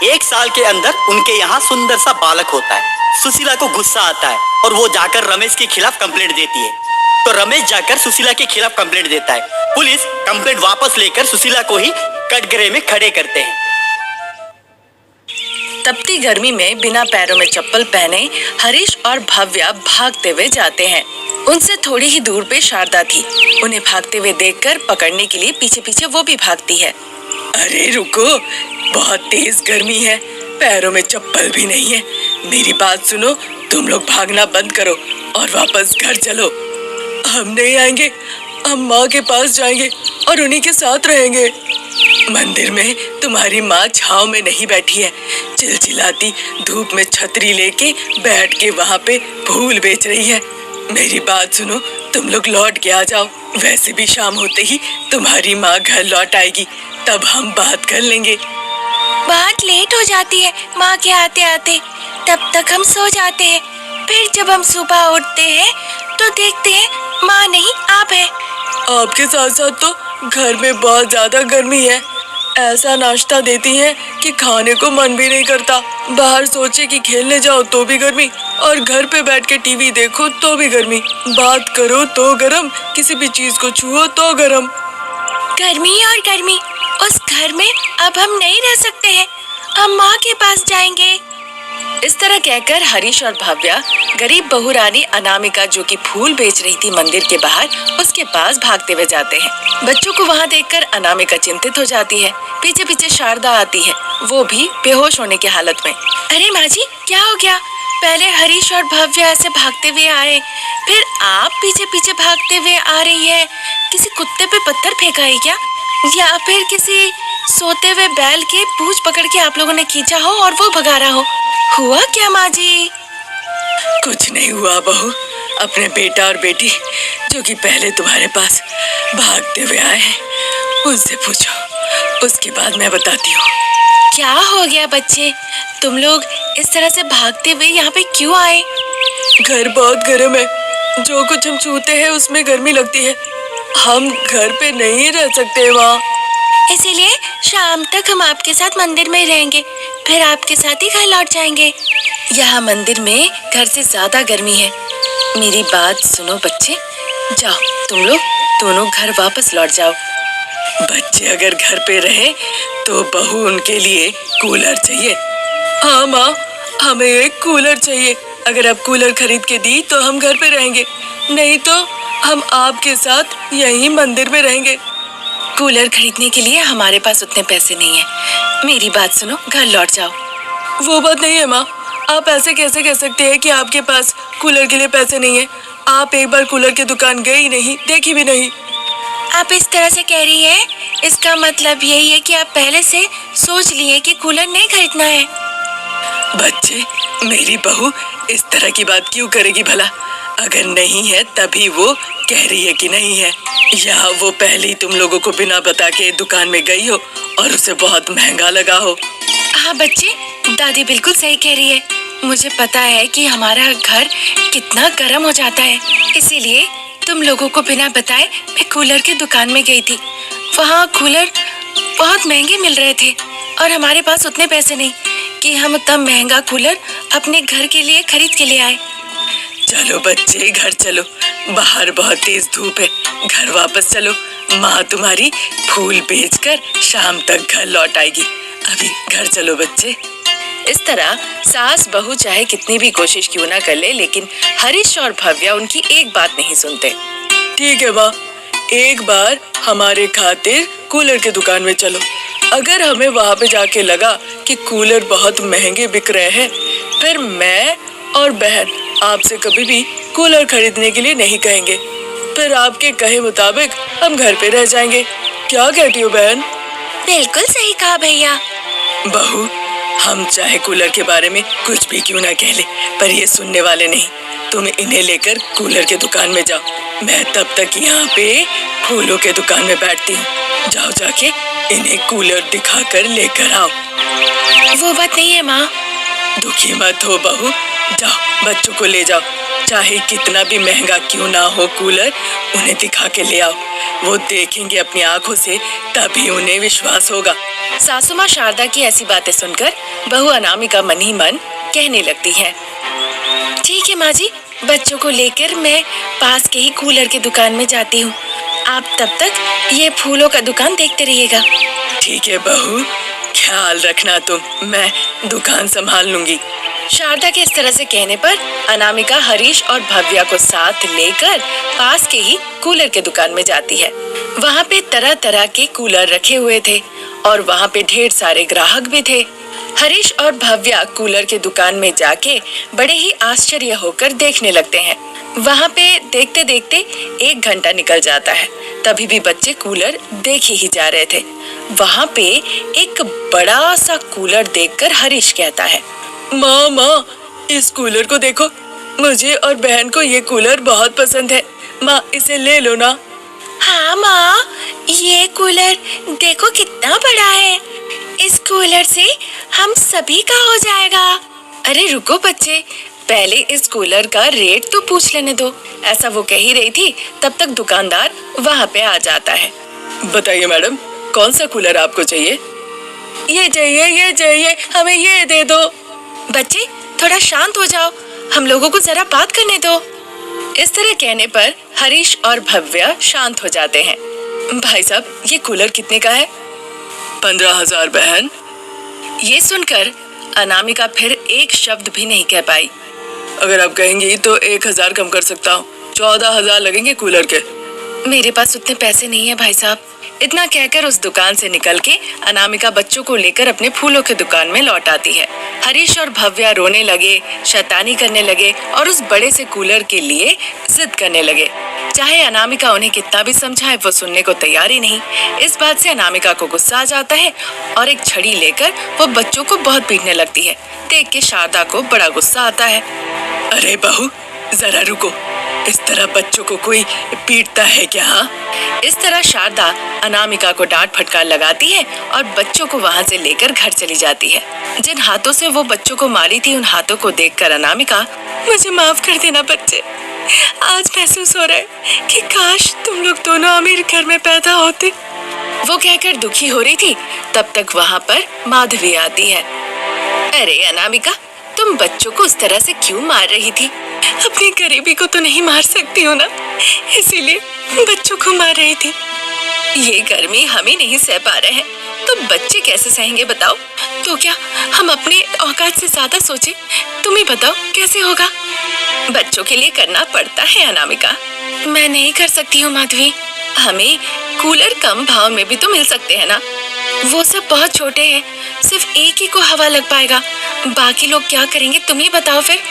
1 साल के अंदर उनके यहाँ सुंदर सा बालक होता है। सुशीला को गुस्सा आता है और वो जाकर रमेश के खिलाफ कंप्लेंट देती है। तो रमेश जाकर सुशीला के खिलाफ कंप्लेंट देता है। पुलिस कंप्लेंट वापस लेकर सुशीला को ही कटघरे में खड़े करते हैं। तपती गर्मी में बिना पैरों में चप्पल पहने हरीश और भव्या भागते हुए जाते हैं। उनसे थोड़ी ही दूर पे शारदा थी। उन्हें भागते हुए देखकर पकड़ने के लिए पीछे पीछे वो भी भागती है। अरे रुको, बहुत तेज गर्मी है, पैरों में चप्पल भी नहीं है। मेरी बात सुनो, तुम लोग भागना बंद करो और वापस घर चलो। हम नहीं आएंगे, हम माँ के पास जाएंगे और उन्हीं के साथ रहेंगे। मंदिर में तुम्हारी माँ छाँव में नहीं बैठी है, चिलचिलाती धूप में छतरी लेके बैठ के वहाँ पे फूल बेच रही है। मेरी बात सुनो, तुम लोग लौट के आ जाओ। वैसे भी शाम होते ही तुम्हारी माँ घर लौट आएगी, तब हम बात कर लेंगे। बहुत लेट हो जाती है माँ के आते आते, तब तक हम सो जाते हैं। फिर जब हम सुबह उठते हैं तो देखते हैं माँ नहीं, आप है। आपके साथ साथ तो घर में बहुत ज्यादा गर्मी है। ऐसा नाश्ता देती हैं कि खाने को मन भी नहीं करता। बाहर सोचे कि खेलने जाओ तो भी गर्मी, और घर पे बैठ के टीवी देखो तो भी गर्मी। बात करो तो गरम, किसी भी चीज को छुओ तो गरम। गर्मी और गर्मी, उस घर में अब हम नहीं रह सकते हैं, हम माँ के पास जाएंगे। इस तरह कहकर हरीश और भव्या गरीब बहू रानी अनामिका, जो कि फूल बेच रही थी मंदिर के बाहर, उसके पास भागते हुए जाते हैं। बच्चों को वहाँ देखकर अनामिका चिंतित हो जाती है। पीछे पीछे शारदा आती है, वो भी बेहोश होने की हालत में। अरे माँ जी, क्या हो गया? पहले हरीश और भव्या ऐसे भागते हुए आए, फिर आप पीछे पीछे भागते हुए आ रही है। किसी कुत्ते पे पत्थर फेंका है क्या, या फिर किसी सोते हुए बैल के पूंछ पकड़ के आप लोगों ने खींचा हो और वो भगा रहा हो? हुआ क्या माँ जी? कुछ नहीं हुआ बहू, अपने बेटा और बेटी जो कि पहले तुम्हारे पास भागते हुए आए हैं, उनसे पूछो, उसके बाद मैं बताती हूँ। क्या हो गया बच्चे, तुम लोग इस तरह से भागते हुए यहाँ पे क्यों आए? घर बहुत गर्म है, जो कुछ हम छूते हैं उसमें गर्मी लगती है। हम घर पे नहीं रह सकते वहाँ, इसीलिए शाम तक हम आपके साथ मंदिर में रहेंगे, फिर आपके साथ ही घर लौट जाएंगे। यहाँ मंदिर में घर से ज्यादा गर्मी है। मेरी बात सुनो बच्चे, जाओ तुम लोग दोनों घर वापस लौट जाओ। बच्चे अगर घर पे रहे तो बहू उनके लिए कूलर चाहिए। हाँ माँ, हमें एक कूलर चाहिए। अगर आप कूलर खरीद के दी तो हम घर पे रहेंगे, नहीं तो हम आपके साथ यहीं मंदिर में रहेंगे। कूलर खरीदने के लिए हमारे पास उतने पैसे नहीं है। मेरी बात सुनो, घर लौट जाओ। वो बात नहीं है माँ, आप ऐसे कैसे कह सकते हैं कि आपके पास कूलर के लिए पैसे नहीं है? आप एक बार कूलर की दुकान गई नहीं, देखी भी नहीं। आप इस तरह से कह रही है, इसका मतलब यही है कि आप पहले से सोच लिए कि कूलर नहीं खरीदना है। बच्चे, मेरी बहू इस तरह की बात क्यों करेगी भला? अगर नहीं है तभी वो कह रही है कि नहीं है, या वो पहले ही तुम लोगों को बिना बता के दुकान में गई हो और उसे बहुत महंगा लगा हो। हाँ बच्चे, दादी बिल्कुल सही कह रही है। मुझे पता है कि हमारा घर कितना गर्म हो जाता है, इसीलिए तुम लोगों को बिना बताए मैं कूलर की दुकान में गई थी। वहाँ कूलर बहुत महंगे मिल रहे थे और हमारे पास उतने पैसे नहीं कि हम उतना महंगा कूलर अपने घर के लिए खरीद के ले आए। चलो बच्चे, घर चलो, बाहर बहुत तेज धूप है, घर वापस चलो। माँ तुम्हारी फूल बेचकर शाम तक घर लौट आएगी। अभी घर चलो बच्चे। इस तरह सास बहू चाहे कितनी भी कोशिश क्यों ना कर ले, लेकिन हरीश और भव्या उनकी एक बात नहीं सुनते। ठीक है माँ, एक बार हमारे खातिर कूलर की दुकान में चलो। अगर हमें वहाँ पे जाके लगा कि कूलर बहुत महंगे बिक रहे हैं, फिर मैं और बहन आपसे कभी भी कूलर खरीदने के लिए नहीं कहेंगे। फिर आपके कहे मुताबिक हम घर पे रह जाएंगे। क्या कहती हो बहन? बिल्कुल सही कहा भैया। बहू, हम चाहे कूलर के बारे में कुछ भी क्यों ना कह ले, पर ये सुनने वाले नहीं। तुम इन्हें लेकर कूलर के दुकान में जाओ, मैं तब तक यहाँ पे फूलों के दुकान में बैठती हूँ। जाओ, जाके इन्हें कूलर दिखाकर लेकर आओ। वो बात नहीं है माँ। दुखी मत हो बहू, जाओ बच्चों को ले जाओ। चाहे कितना भी महंगा क्यों ना हो कूलर, उन्हें दिखा के ले आओ। वो देखेंगे अपनी आंखों से, तभी उन्हें विश्वास होगा। सासू माँ शारदा की ऐसी बातें सुनकर बहू अनामिका मन ही मन कहने लगती है, ठीक है माँ जी, बच्चों को लेकर मैं पास के ही कूलर की दुकान में जाती हूँ। आप तब तक ये फूलों का दुकान देखते रहिएगा। ठीक है बहू, ख्याल रखना तुम, मैं दुकान संभाल लूंगी। शारदा के इस तरह से कहने पर अनामिका हरीश और भव्या को साथ लेकर पास के ही कूलर के दुकान में जाती है। वहाँ पे तरह तरह के कूलर रखे हुए थे और वहाँ पे ढेर सारे ग्राहक भी थे। हरीश और भव्या कूलर के दुकान में जाके बड़े ही आश्चर्य होकर देखने लगते हैं। वहाँ पे देखते देखते 1 घंटा निकल जाता है, तभी भी बच्चे कूलर देख ही जा रहे थे। वहाँ पे एक बड़ा सा कूलर देखकर हरीश कहता है, माँ, इस कूलर को देखो, मुझे और बहन को ये कूलर बहुत पसंद है। माँ, इसे ले लो ना। हाँ माँ, ये कूलर देखो कितना बड़ा है। इस कूलर से हम सभी का हो जाएगा। अरे रुको बच्चे, पहले इस कूलर का रेट तो पूछ लेने दो। ऐसा वो कह ही रही थी, तब तक दुकानदार वहाँ पे आ जाता है। बताइए मैडम, कौन सा कूलर आपको चाहिए? ये चाहिए, हमें ये दे दो। बच्चे थोड़ा शांत हो जाओ, हम लोगों को जरा बात करने दो। इस तरह कहने पर हरीश और भव्या शांत हो जाते हैं। भाई साहब, ये कूलर कितने का है? 15,000 बहन। ये सुनकर अनामिका फिर एक शब्द भी नहीं कह पाई। अगर आप कहेंगी तो 1,000 कम कर सकता हूँ, 14,000 लगेंगे कूलर के। मेरे पास उतने पैसे नहीं है भाई साहब। इतना कहकर उस दुकान से निकल के अनामिका बच्चों को लेकर अपने फूलों की दुकान में लौट आती है। हरीश और भव्या रोने लगे, शैतानी करने लगे और उस बड़े से कूलर के लिए जिद करने लगे। चाहे अनामिका उन्हें कितना भी समझाए, वो सुनने को तैयार ही नहीं। इस बात से अनामिका को गुस्सा आ जाता है और एक छड़ी लेकर वो बच्चों को बहुत पीटने लगती है। देख के शारदा को बड़ा गुस्सा आता है। अरे बहू, जरा रुको, इस तरह बच्चों को कोई पीटता है क्या? इस तरह शारदा अनामिका को डांट फटकार लगाती है और बच्चों को वहाँ से लेकर घर चली जाती है। जिन हाथों से वो बच्चों को मारी थी, उन हाथों को देखकर अनामिका, मुझे माफ कर देना बच्चे, आज महसूस हो रहा है कि काश तुम लोग दोनों अमीर घर में पैदा होते। वो कहकर दुखी हो रही थी, तब तक वहाँ पर माधवी आती है। अरे अनामिका, तुम बच्चों को उस तरह से क्यों मार रही थी? अपनी गरीबी को तो नहीं मार सकती हो ना, इसीलिए बच्चों को मार रही थी। ये गर्मी हम ही नहीं सह पा रहे हैं, तो बच्चे कैसे सहेंगे बताओ? तो क्या हम अपने औकात से ज्यादा सोचे? तुम ही बताओ कैसे होगा? बच्चों के लिए करना पड़ता है अनामिका। मैं नहीं कर सकती हूँ माधवी, हमें कूलर कम भाव में भी तो मिल सकते हैं ना। वो सब बहुत छोटे हैं, सिर्फ एक ही को हवा लग पाएगा, बाकी लोग क्या करेंगे तुम ही बताओ फिर।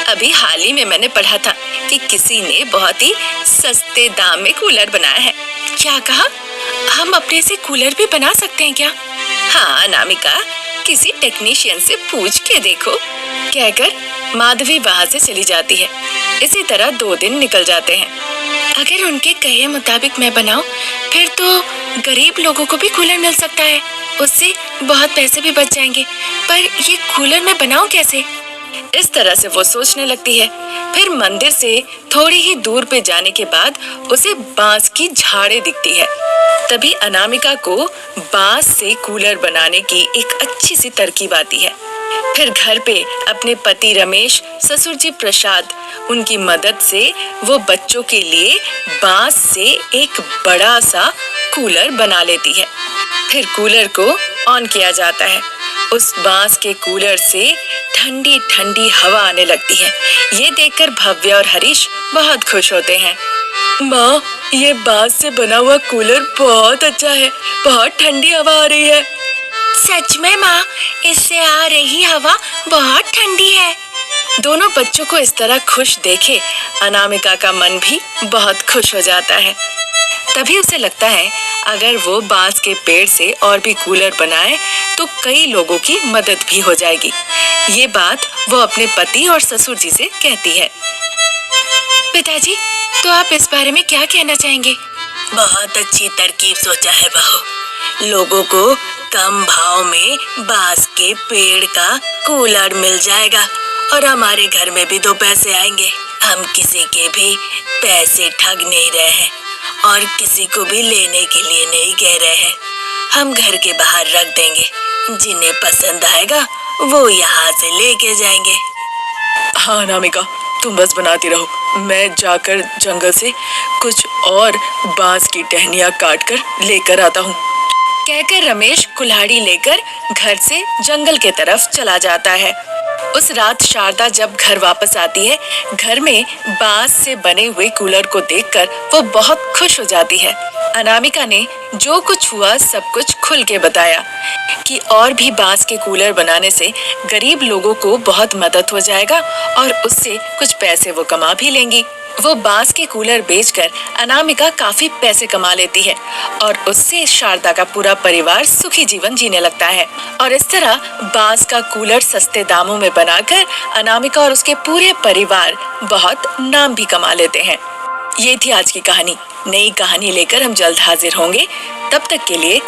अभी हाल ही में मैंने पढ़ा था कि किसी ने बहुत ही सस्ते दाम में कूलर बनाया है। क्या कहा? हम अपने से कूलर भी बना सकते हैं क्या? हाँ अनामिका, किसी टेक्नीशियन से पूछ के देखो, कहकर माधवी वहाँ से चली जाती है। इसी तरह 2 दिन निकल जाते हैं। अगर उनके कहे मुताबिक मैं बनाऊं, फिर तो गरीब लोगों को भी कूलर मिल सकता है, उससे बहुत पैसे भी बच जाएंगे। पर ये कूलर मैं बनाऊं कैसे? इस तरह से वो सोचने लगती है। फिर मंदिर से थोड़ी ही दूर पे जाने के बाद उसे बांस की झाड़ें दिखती है। तभी अनामिका को बांस से कूलर बनाने की एक अच्छी सी तरकीब आती है। फिर घर पे अपने पति रमेश, ससुर जी प्रसाद, उनकी मदद से वो बच्चों के लिए बांस से एक बड़ा सा कूलर बना लेती है। फिर कूलर को ऑन किया जाता है। उस बांस के कूलर से ठंडी ठंडी हवा आने लगती है। ये देखकर भव्या और हरीश बहुत खुश होते हैं। माँ, ये बांस से बना हुआ कूलर बहुत अच्छा है, बहुत ठंडी हवा आ रही है। सच में माँ, इससे आ रही हवा बहुत ठंडी है। दोनों बच्चों को इस तरह खुश देखे अनामिका का मन भी बहुत खुश हो जाता है। तभी उसे लगता है अगर वो बांस के पेड़ से और भी कूलर बनाए तो कई लोगों की मदद भी हो जाएगी। ये बात वो अपने पति और ससुर जी से कहती है। पिताजी, तो आप इस बारे में क्या कहना चाहेंगे? बहुत अच्छी तरकीब सोचा है बहू। लोगों को कम भाव में बांस के पेड़ का कूलर मिल जाएगा और हमारे घर में भी 2 पैसे आएंगे। हम किसी के भी पैसे ठग नहीं रहे हैं और किसी को भी लेने के लिए नहीं कह रहे हैं। हम घर के बाहर रख देंगे, जिन्हें पसंद आएगा वो यहाँ से लेके जाएंगे। हाँ अनामिका, तुम बस बनाती रहो, मैं जाकर जंगल से कुछ और बांस की टहनियाँ काट कर लेकर आता हूँ। कहकर रमेश कुल्हाड़ी लेकर घर से जंगल के तरफ चला जाता है। उस रात शारदा जब घर वापस आती है, घर में बांस से बने हुए कूलर को देखकर वो बहुत खुश हो जाती है। अनामिका ने जो कुछ हुआ सब कुछ खुल के बताया कि और भी बांस के कूलर बनाने से गरीब लोगों को बहुत मदद हो जाएगा और उससे कुछ पैसे वो कमा भी लेंगी। वो बांस के कूलर बेचकर अनामिका काफी पैसे कमा लेती है और उससे शारदा का पूरा परिवार सुखी जीवन जीने लगता है। और इस तरह बांस का कूलर सस्ते दामों में बनाकर अनामिका और उसके पूरे परिवार बहुत नाम भी कमा लेते हैं। ये थी आज की कहानी। नई कहानी लेकर हम जल्द हाजिर होंगे। तब तक के लिए